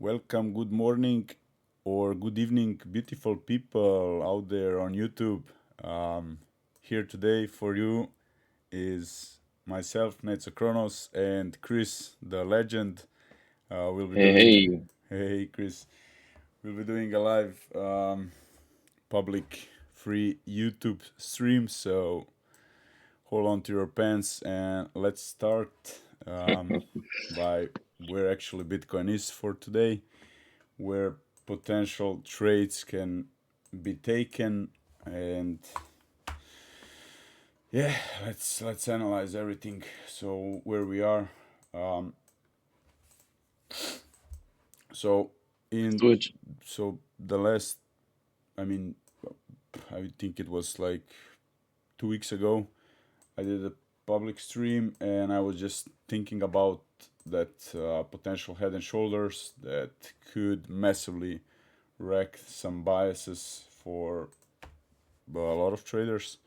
welcome, good morning, or good evening, beautiful people out there on YouTube. Um, Here today for you is myself, Kronos, and Chris, the legend. We'll be Hey, doing, hey, hey, Chris, we'll be doing a live public free YouTube stream. So hold on to your pants and let's start by where actually Bitcoin is for today, where potential trades can be taken, and yeah, let's analyze everything. So where we are. um so let's in do it. so the last, I mean, I think it was like 2 weeks ago, I did a public stream and I was just thinking about that potential head and shoulders that could massively wreck some biases for a lot of traders.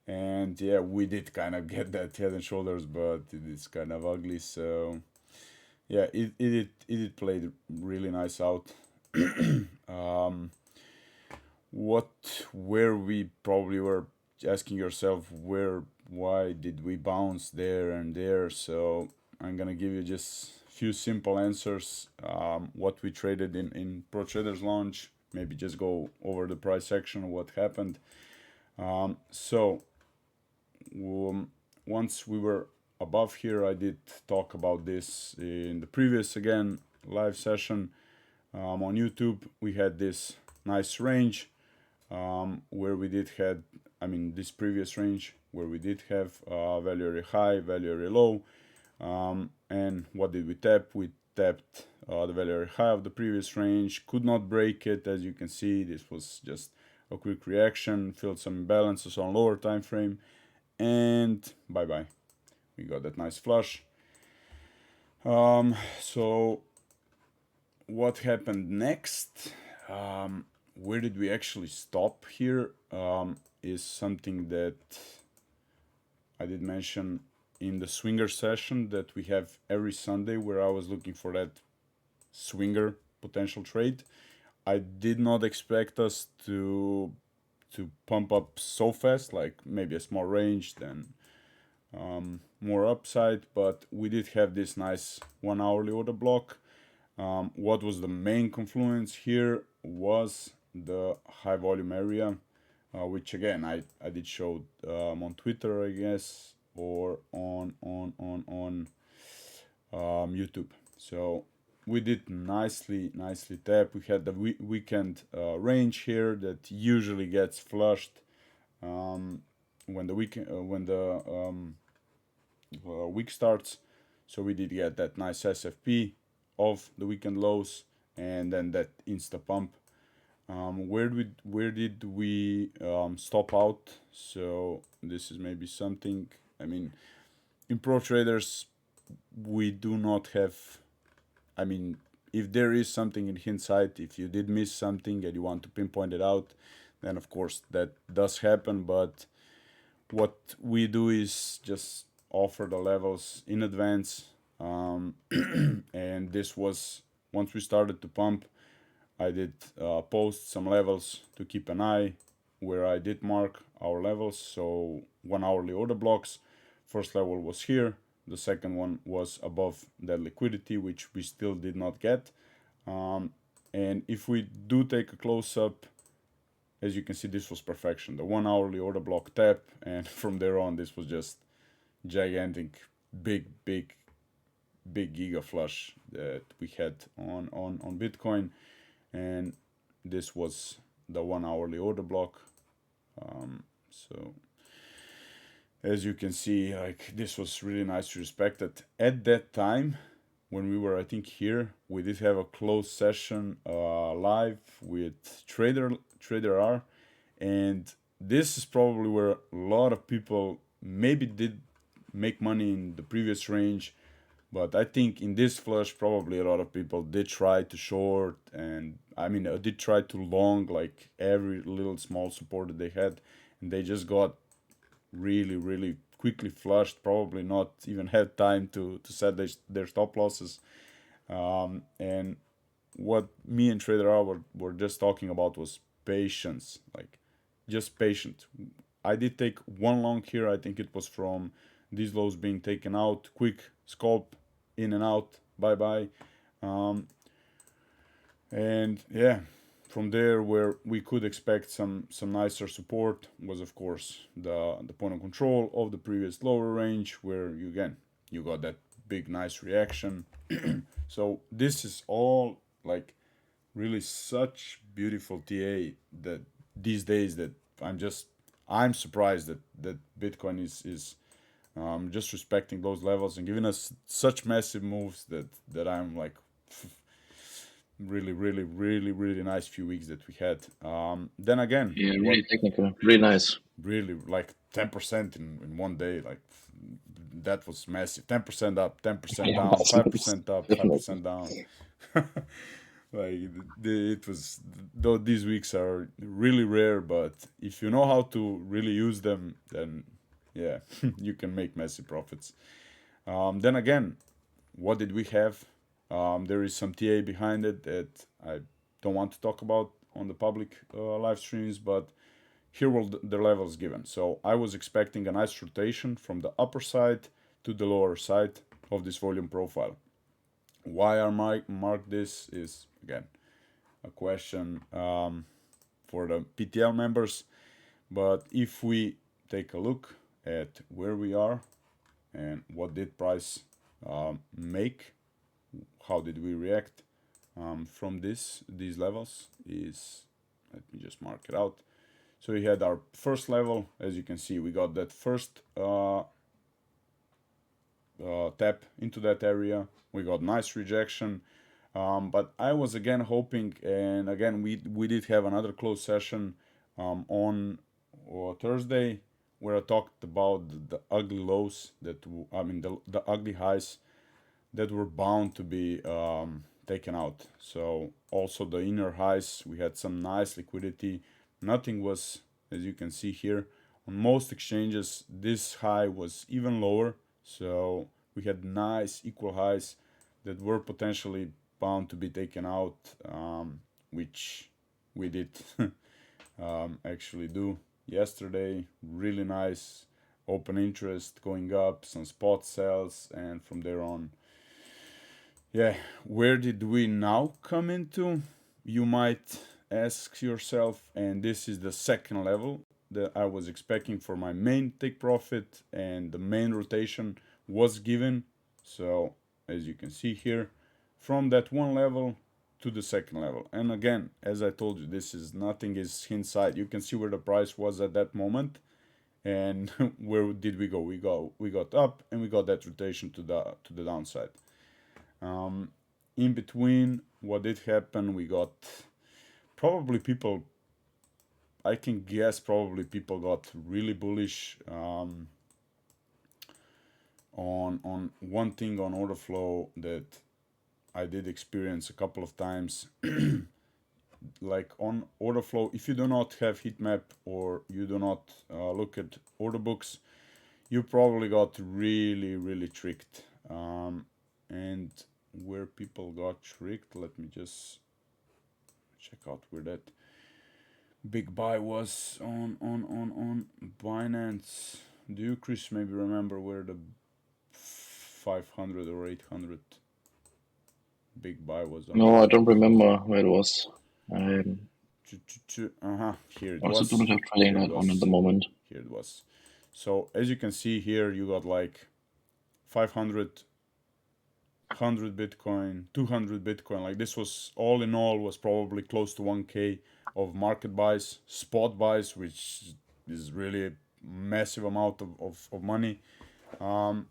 And yeah, we did kind of get that head and shoulders, but it is kind of ugly. So yeah, it played really nice out. um, what where we probably were asking yourself, why did we bounce there and there? So I'm gonna give you just few simple answers. What we traded in Pro Traders launch. Maybe just go over the price section, what happened. So um, once we were above here, I did talk about this in the previous again live session on YouTube. We had this nice range where we did had, I mean, this previous range where we did have value area high, value area low. And what did we tap? We tapped the value area high of the previous range, could not break it. As you can see, this was just a quick reaction, filled some imbalances on lower time frame, and bye bye. We got that nice flush. So what happened next? Where did we actually stop here? Is something that I did mention in the swinger session that we have every Sunday, where I was looking for that swinger potential trade. I did not expect us to pump up so fast, like maybe a small range, then more upside, but we did have this nice 1 hourly order block. What was the main confluence here was the high volume area, which again I did show on Twitter, I guess, or on YouTube. So we did nicely tap. We had the weekend range here that usually gets flushed when the week starts. So we did get that nice SFP of the weekend lows, and then that insta pump. Where did we stop out? So this is maybe something. I mean, in Pro Traders, we do not have. I mean, if there is something in hindsight, if you did miss something and you want to pinpoint it out, then of course that does happen. But what we do is just offer the levels in advance. And this was, once we started to pump, I did post some levels to keep an eye, where I did mark our levels. So 1 hourly order blocks. First level was here. The second one was above that liquidity, which we still did not get. And if we do take a close up, as you can see, this was perfection. The 1 hourly order block tap, and from there on, this was just gigantic, big giga flush that we had on Bitcoin. And this was the 1 hourly order block. So as you can see, like, this was really nice to respect it. At that time, when we were, I think, here, we did have a closed session live with Trader R, and this is probably where a lot of people maybe did make money in the previous range. But I think in this flush, probably a lot of people did try to short, and I mean, did try to long, like every little small support that they had, and they just got really quickly flushed. Probably not even had time to set their stop losses. And what me and Trader R were just talking about was patience, like just patient. I did take one long here. I think it was from these lows being taken out, quick scalp, in and out, bye bye. Um, and yeah, from there where we could expect some nicer support was of course the point of control of the previous lower range, where you again you got that big nice reaction. So this is all like really such beautiful TA that these days that I'm surprised that Bitcoin is just respecting those levels and giving us such massive moves that I'm like really nice few weeks that we had. Then again, Yeah, what really technical, really nice. really like 10% in one day, like that was massive. 10% up, 10% Yeah, down, nice, five nice. percent up, five Definitely. percent down. Like it was, though these weeks are really rare, but if you know how to really use them, then yeah, you can make massive profits. Then again, what did we have? There is some TA behind it that I don't want to talk about on the public live streams, but here were the levels given. So I was expecting a nice rotation from the upper side to the lower side of this volume profile. Why I mark this is again a question for the PTL members. But if we take a look at where we are and what did price make, how did we react from these levels is, let me just mark it out. So we had our first level. As you can see, we got that first tap into that area. We got nice rejection. But I was again hoping, and again we did have another close session on Thursday, where I talked about the ugly lows I mean the ugly highs that were bound to be taken out. So also the inner highs, we had some nice liquidity. Nothing was, as you can see here, on most exchanges this high was even lower. So we had nice equal highs that were potentially bound to be taken out, which we did actually do yesterday. Really nice open interest going up, some spot sales, and from there on, yeah, where did we now come into? You might ask yourself, and this is the second level that I was expecting for my main take profit, and the main rotation was given. So, as you can see here, from that one level to the second level. And again, as I told you, this is nothing is inside. You can see where the price was at that moment, and where did we go? We got up, and we got that rotation to the downside. Um, in between, what did happen? We got probably people. I can guess probably people got really bullish on one thing on order flow that I did experience a couple of times. Like on order flow, if you do not have heat map or you do not look at order books, you probably got really tricked. And where people got tricked, let me just check out where that big buy was on Binance. Do you, Chris, maybe remember where the 500 or 800 big buy was on No, I order don't book? remember where it was. Um, Uh-huh, here it also was. don't have trading Here it that on at the was. moment. Here it was. So as you can see here, you got like 500, 100 Bitcoin, 200 Bitcoin. Like this was all in all was probably close to 1K of market buys, spot buys, which is really a massive amount of money. Um,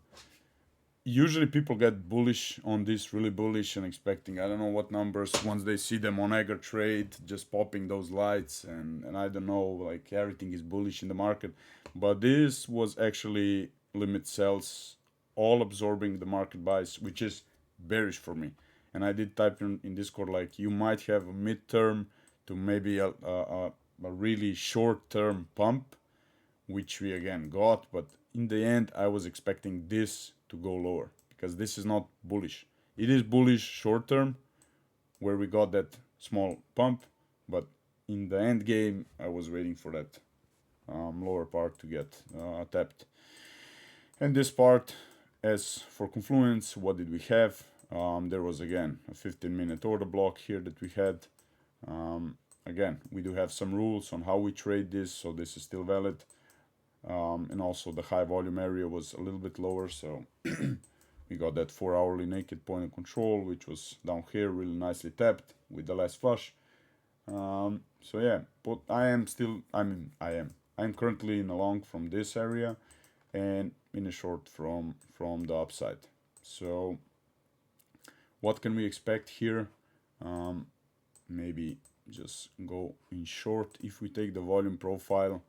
Usually people get bullish on this, really bullish and expecting I don't know what numbers once they see them on Agar Trade just popping those lights, and I don't know, like everything is bullish in the market. But this was actually limit sells, all absorbing the market buys, which is bearish for me. And I did type in Discord like you might have a midterm to maybe a really short term pump, which we again got. But in the end, I was expecting this to go lower because this is not bullish. It is bullish short term where we got that small pump, but in the end game, I was waiting for that lower part to get tapped. And this part, as for Confluence, what did we have? There was again a 15-minute order block here that we had. Again, we do have some rules on how we trade this, so this is still valid. And also the high volume area was a little bit lower, so we got that 4-hourly naked point of control, which was down here, really nicely tapped with the last flush. So yeah, but I'm currently in a long from this area and in a short from the upside. So what can we expect here? Maybe just go in short if we take the volume profile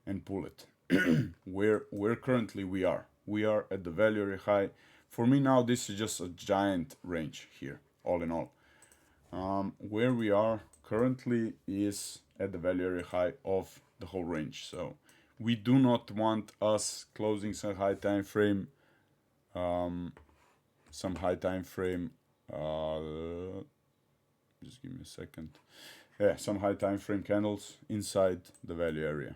and pull it. where currently we are at the value area high. For me now, this is just a giant range here, all in all. Where we are currently is at the value area high of the whole range. So we do not want us closing some high time frame, some high time frame. Just give me a second. Yeah, some high time frame candles inside the value area.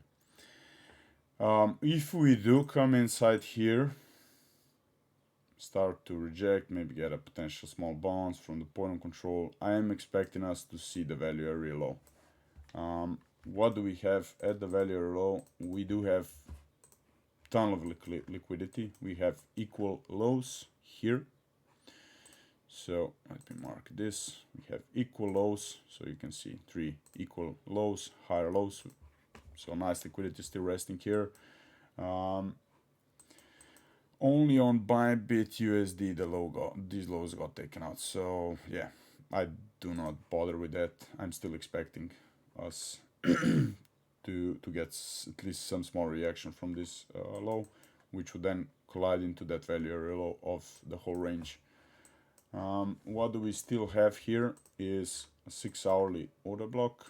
If we do come inside here, start to reject, maybe get a potential small bounce from the point of control, I am expecting us to see the value area low. What do we have at the value area low? We do have ton of liquidity. We have equal lows here. So let me mark this. We have equal lows, so you can see 3 equal lows, higher lows. So nice liquidity still resting here. Only on Bybit USD these lows got taken out. So yeah, I do not bother with that. I'm still expecting us to get at least some small reaction from this low, which would then collide into that value area low of the whole range. What do we still have here is a 6-hourly order block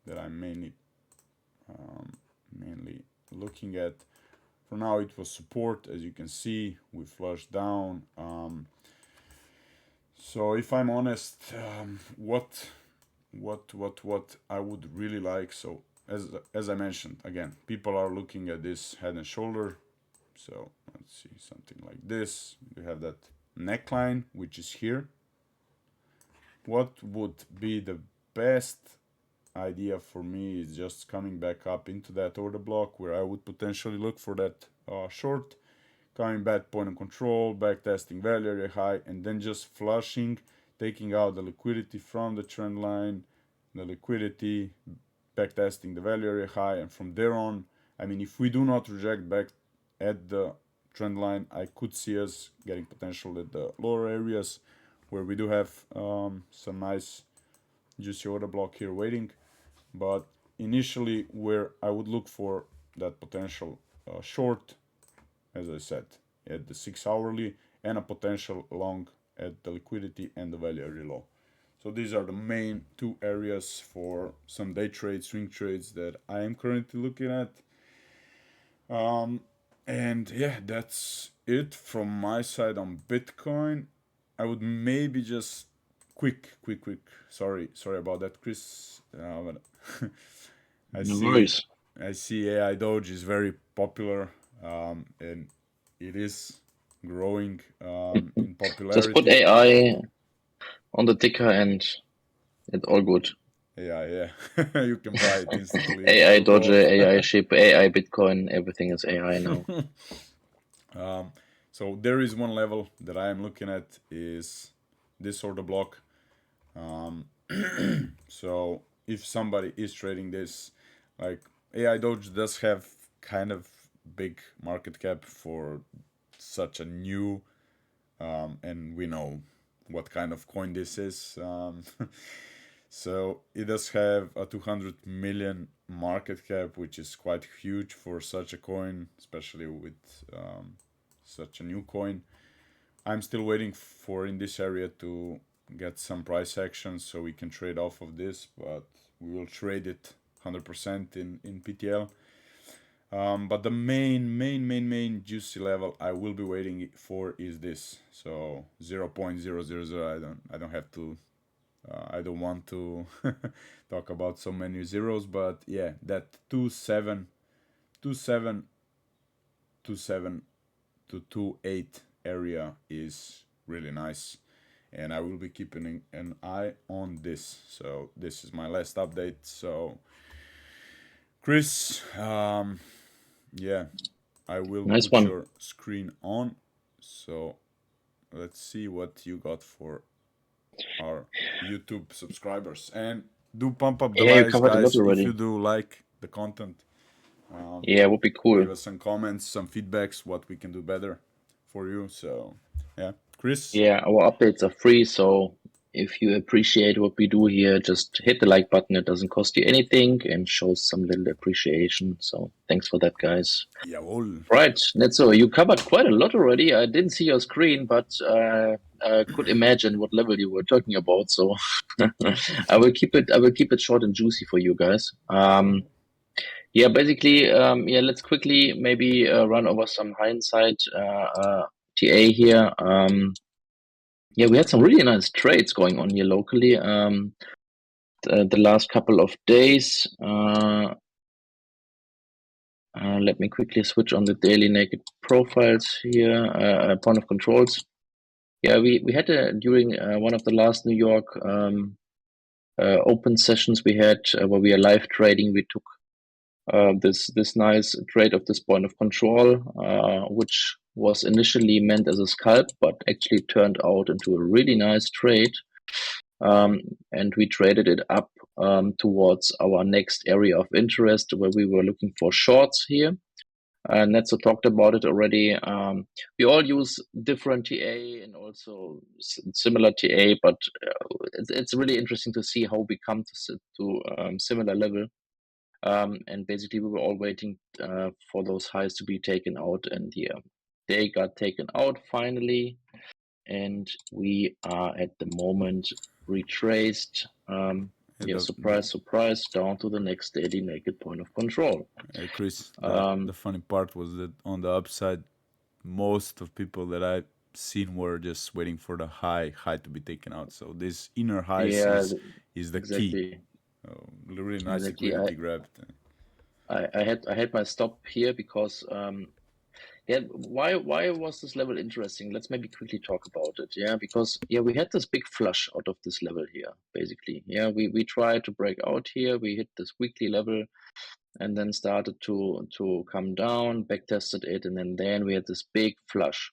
that I'm mainly looking at. For now, it was support, as you can see. We flushed down. So if I'm honest, what I would really like. So as I mentioned, again, people are looking at this head and shoulder. So let's see something like this. You have that neckline, which is here. What would be the best idea for me is just coming back up into that order block where I would potentially look for that short, coming back point of control, back testing value area high, and then just flushing, taking out the liquidity from the trend line, the liquidity, back testing the value area high, and from there on, I mean, if we do not reject back at the trend line, I could see us getting potential at the lower areas where we do have some nice juicy order block here waiting. But initially, where I would look for that potential short, as I said, at the 6-hourly, and a potential long at the liquidity and the value area low. So these are the main 2 areas for some day trades, swing trades that I am currently looking at. And yeah, that's it from my side on Bitcoin. I would maybe just quick. Sorry about that, Chris. But I No see worries. AIDOGE is very popular, and it is growing in Just put popularity. AI on the ticker and it's all good. Yeah, you can buy it instantly. It AI will go Doge, off. AI Ship, AI Bitcoin, everything is AI now. So there is one level that I am looking at is this order block. So if somebody is trading this, like AIDOGE does have kind of big market cap for such a new, and we know what kind of coin this is. So it does have a 200 million market cap, which is quite huge for such a coin, especially with such a new coin. I'm still waiting for in this area to get some price action so we can trade off of this, but we will trade it 100% in PTL. But the main juicy level I will be waiting for is this. So 0.000. I don't have to I don't want to talk about so many zeros, but yeah, that 27, 27, 27 to 28 area is really nice, and I will be keeping an eye on this. So this is my last update. So Chris, yeah, I will Nice put one. your screen on. So let's see what you got for our YouTube subscribers, and do pump up the Yeah, you likes, covered a lot guys, if already. you do like the content. Um, Yeah, would be cool. Give us some comments, some feedbacks, what we can do better for you. So yeah, Chris. Yeah, our updates are free, so if you appreciate what we do here, just hit the like button. It doesn't cost you anything and shows some little appreciation. So thanks for that, guys. Jawohl. Right, Netzo, you covered quite a lot already. I didn't see your screen, but I could imagine what level you were talking about. So I will keep it. I will keep it short and juicy for you guys. Yeah, basically, yeah. Let's quickly maybe run over some hindsight TA here. Yeah, we had some really nice trades going on here locally. The last couple of days. Let me quickly switch on the daily naked profiles here. Point of controls. Yeah, we had during one of the last New York open sessions we had where we are live trading. We took this nice trade of this point of control, which was initially meant as a scalp, but actually turned out into a really nice trade. And we traded it up towards our next area of interest where we were looking for shorts here. Netzo talked about it already. We all use different TA and also similar TA, but it's really interesting to see how we come to similar level. And basically, we were all waiting for those highs to be taken out, and yeah, they got taken out finally. And we are at the moment retraced. Yeah, Yeah, surprise, surprise, down to the next daily naked point of control. Chris, the Um, funny part was that on the upside, most of people that I've seen were just waiting for the high to be taken out. So this inner highs yeah, is the key. exactly, Really nice exactly. liquidity grabbed. I had my stop here because yeah, why was this level interesting? Let's maybe quickly talk about it. Yeah, because yeah, we had this big flush out of this level here, basically. Yeah, we tried to break out here. We hit this weekly level and then started to come down, back tested it, and then we had this big flush.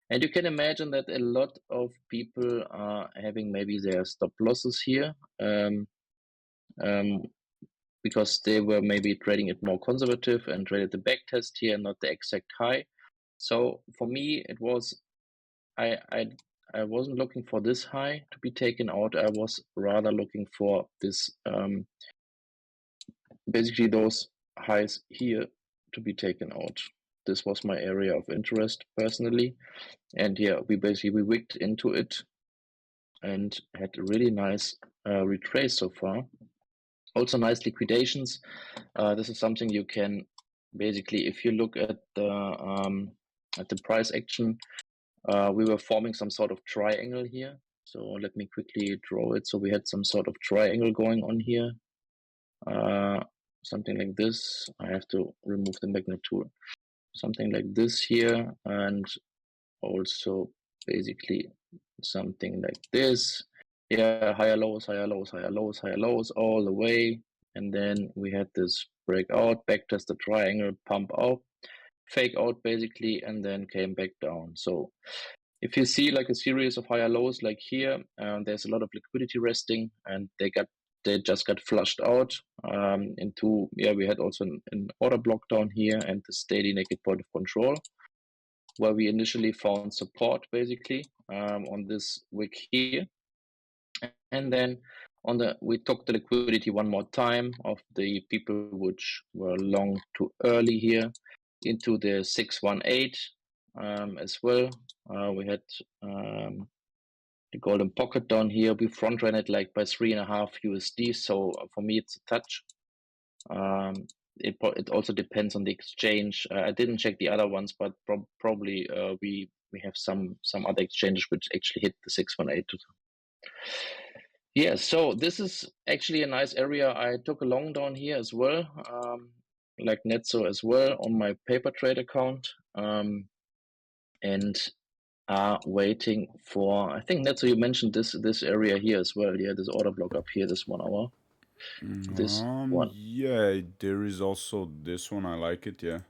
And you can imagine that a lot of people are having maybe their stop losses here. Um, because they were maybe trading it more conservative and traded the back test here, not the exact high. So for me, it was I I I wasn't looking for this high to be taken out. I was rather looking for this basically those highs here to be taken out. This was my area of interest personally, and yeah, we wicked into it and had a really nice retrace so far. Also nice liquidations. This is something you can basically, if you look at the price action, we were forming some sort of triangle here. So let me quickly draw it. So we had some sort of triangle going on here. Something like this. I have to remove the magnet tool. Something like this here, and also basically something like this. Yeah, higher lows, higher lows, higher lows, higher lows all the way. And then we had this breakout, back test the triangle, pump out, fake out basically, and then came back down. So if you see like a series of higher lows like here, there's a lot of liquidity resting, and they just got flushed out into, yeah, we had also an order block down here and the steady naked point of control where we initially found support basically on this wick here. And then we took the liquidity one more time of the people which were long too early here into the 618 as well. We had the golden pocket down here. We front ran it like by 3.5 USD. So for me, it's a touch. It also depends on the exchange. I didn't check the other ones, but probably we have some other exchanges which actually hit the 618. Yeah, so this is actually a nice area. I took a long down here as well, like Netzo as well on my paper trade account, and are waiting for, I think Netzo, you mentioned this area here as well. Yeah, this order block up here, this 1 hour, this one. Yeah, there is also this one. I like it. Yeah,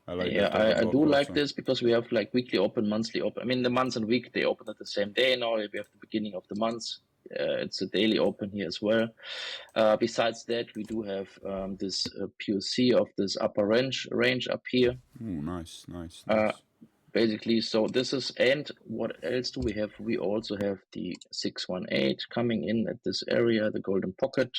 I like Yeah, that order I block do like also. this because we have like weekly open, monthly open. I mean, the month and week they open at the same day now. We have the beginning of the month. It's a daily open here as well. Besides that, we do have this POC of this upper range up here. Oh, nice, nice, Uh, nice. Basically, so this is, and what else do we have? We also have the 618 coming in at this area, the golden pocket.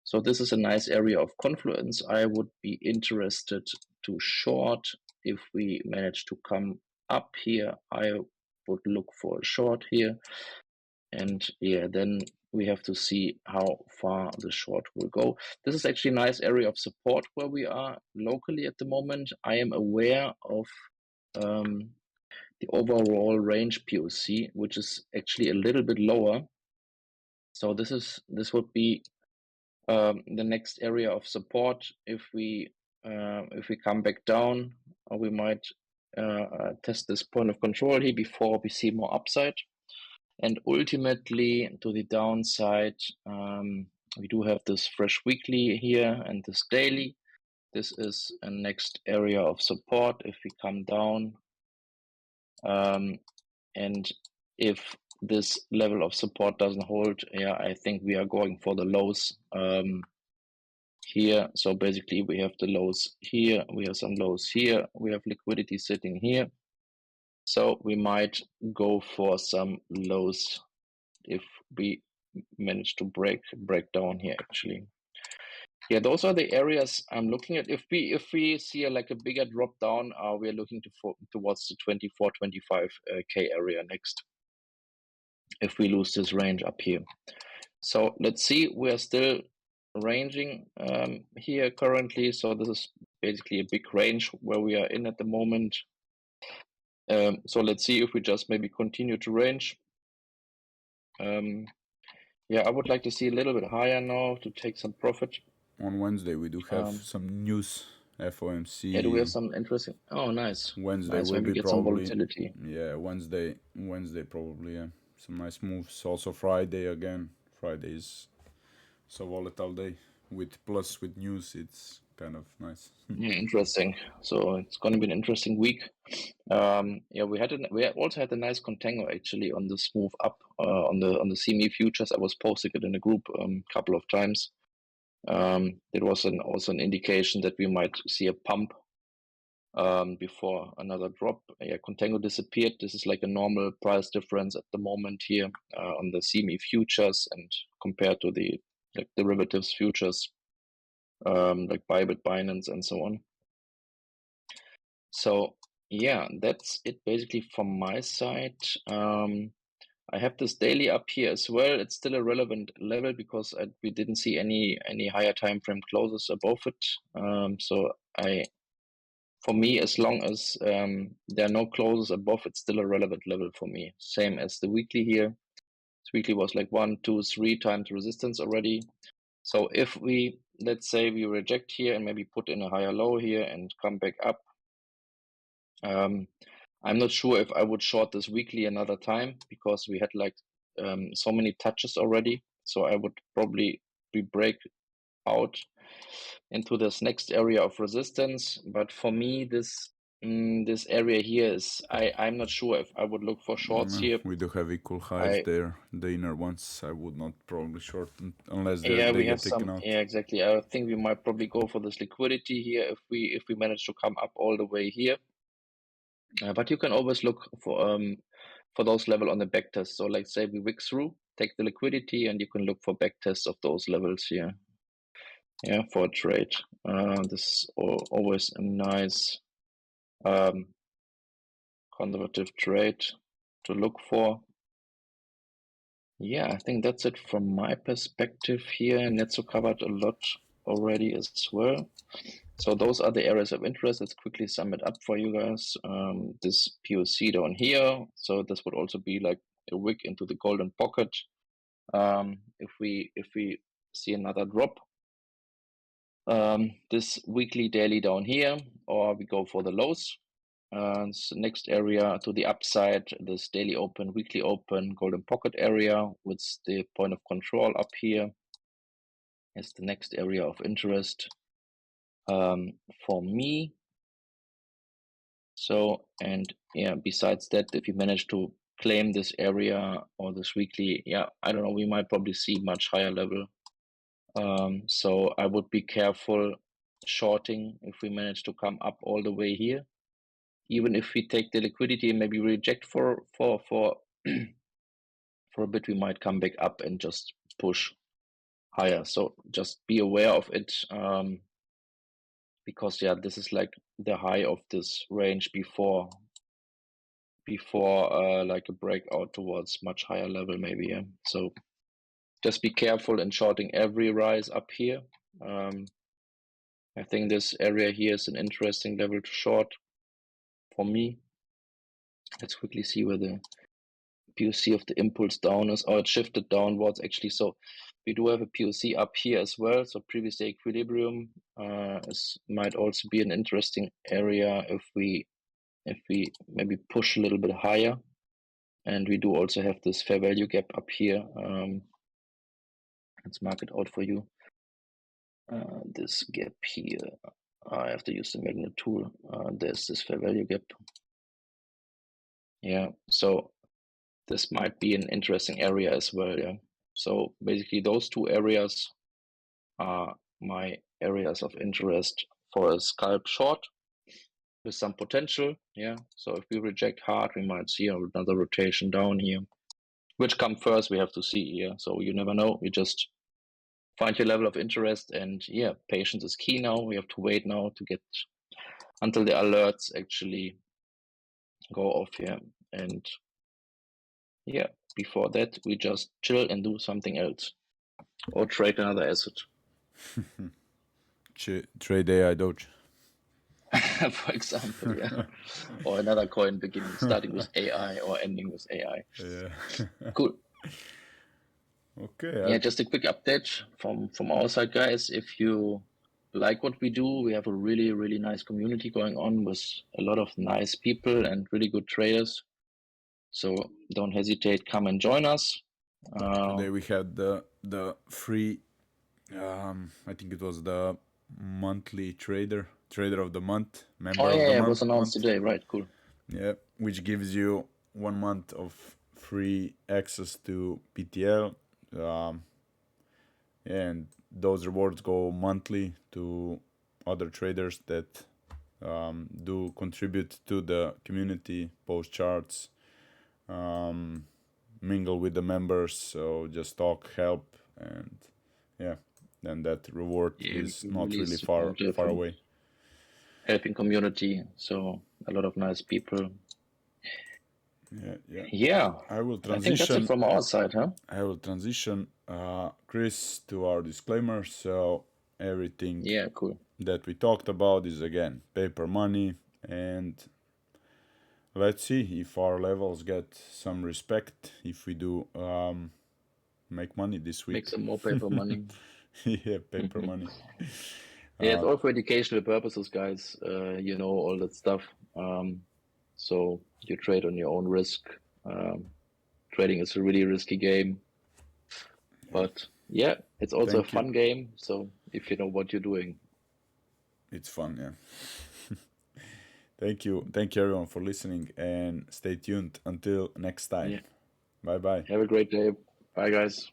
So this is a nice area of confluence. I would be interested to short if we manage to come up here. I would look for a short here. And yeah, then we have to see how far the short will go. This is actually a nice area of support where we are locally at the moment. I am aware of the overall range POC, which is actually a little bit lower. So this would be the next area of support. If we come back down, we might test this point of control here before we see more upside. And ultimately, to the downside, we do have this fresh weekly here and this daily. This is a next area of support if we come down. And if this level of support doesn't hold, yeah, I think we are going for the lows here. So basically, we have the lows here, we have some lows here, we have liquidity sitting here. So we might go for some lows if we manage to break down here actually. Yeah, those are the areas I'm looking at. If we see like a bigger drop down, we are looking towards the 24, 25 K area next. If we lose this range up here, so let's see. We are still ranging here currently. So this is basically a big range where we are in at the moment. So let's see if we just maybe continue to range. Yeah, I would like to see a little bit higher now to take some profit. On Wednesday we do have some news. FOMC. Yeah, do we have some interesting? Oh, nice. Wednesday Nice. will Maybe be get some probably. volatility. Yeah, Wednesday probably. Yeah, some nice moves. Also Friday again. Friday is so volatile day. With news, it's kind of nice. Yeah, interesting. So it's going to be an interesting week. Yeah, we also had a nice contango actually on this move up on the CME futures. I was posting it in a group a couple of times. It was also an indication that we might see a pump before another drop. Yeah, contango disappeared. This is like a normal price difference at the moment here on the CME futures, and compared to the like derivatives futures like Bybit, Binance, and so on. So yeah, that's it basically from my side. I have this daily up here as well. It's still a relevant level because we didn't see any higher time frame closes above it. So for me, as long as there are no closes above, it's still a relevant level for me. Same as the weekly here. This weekly was like 1, 2, 3 times resistance already. So if we, let's say we reject here and maybe put in a higher low here and come back up, I'm not sure if I would short this weekly another time because we had like so many touches already. So I would probably break out into this next area of resistance. But for me, this area here is I'm not sure if I would look for shorts here. We do have equal highs there. The inner ones I would not probably short unless Yeah, they we have get taken some. out. Yeah, exactly. I think we might probably go for this liquidity here if we manage to come up all the way here. But you can always look for those level on the back test. So like say we wick through, take the liquidity, and you can look for back tests of those levels here. Yeah, for a trade. This is always a nice conservative trade to look for. Yeah, I think that's it from my perspective here. Netzo covered a lot already as well. So those are the areas of interest. Let's quickly sum it up for you guys. This POC down here. So this would also be like a wick into the golden pocket. if we see another drop, this weekly daily down here, or we go for the lows. So next area to the upside, this daily open, weekly open, golden pocket area with the point of control up here is the next area of interest for me. So, and yeah, besides that, if you manage to claim this area or this weekly, yeah, I don't know, we might probably see much higher level. So I would be careful shorting if we manage to come up all the way here. Even if we take the liquidity and maybe reject for for a bit, we might come back up and just push higher. So just be aware of it, because yeah, this is like the high of this range before like a breakout towards much higher level maybe. Yeah. So just be careful in shorting every rise up here. I think this area here is an interesting level to short for me. Let's quickly see where the POC of the impulse down is. Oh, it shifted downwards actually. So we do have a POC up here as well. So previous day equilibrium might also be an interesting area if we maybe push a little bit higher. And we do also have this fair value gap up here. Let's mark it out for you. This gap here, I have to use the magnet tool. There's this fair value gap. Yeah, so this might be an interesting area as well. Yeah, so basically those two areas are my areas of interest for a scalp short with some potential. Yeah, so if we reject hard, we might see another rotation down here. Which come first, we have to see. Yeah, so you never know. You just find your level of interest, and yeah, patience is key now. We have to wait now to get until the alerts actually go off here. And yeah, before that, we just chill and do something else or trade another asset. Trade AIDOGE. For example, yeah. Or another coin starting with AI or ending with AI. Yeah. Cool. Okay. Yeah, just a quick update from our side, guys. If you like what we do, we have a really nice community going on with a lot of nice people and really good traders. So don't hesitate, come and join us. Today we had the free. I think it was the monthly trader of the month, member Oh of yeah, the it was month. announced today, right? Cool. Yeah, which gives you 1 month of free access to PTL. And those rewards go monthly to other traders that do contribute to the community, post charts, mingle with the members, so just talk, help, and yeah, then that reward Yeah, is we not really really far supportive far and away. helping community. So a lot of nice people. Yeah. Yeah, I will I think that's it transition. from our side, huh? Chris, to our disclaimer. So everything Yeah, cool. that we talked about is again paper money, and let's see if our levels get some respect if we do make money this Make week. some more paper money. Yeah, paper money. Yeah, it's all for educational purposes, guys. You know, all that stuff. So you trade on your own risk. Trading is a really risky game, but yeah, it's also a Thank you. fun game. So if you know what you're doing. It's fun, yeah. Thank you everyone for listening, and stay tuned until next time. Yeah. Bye bye. Have a great day. Bye, guys.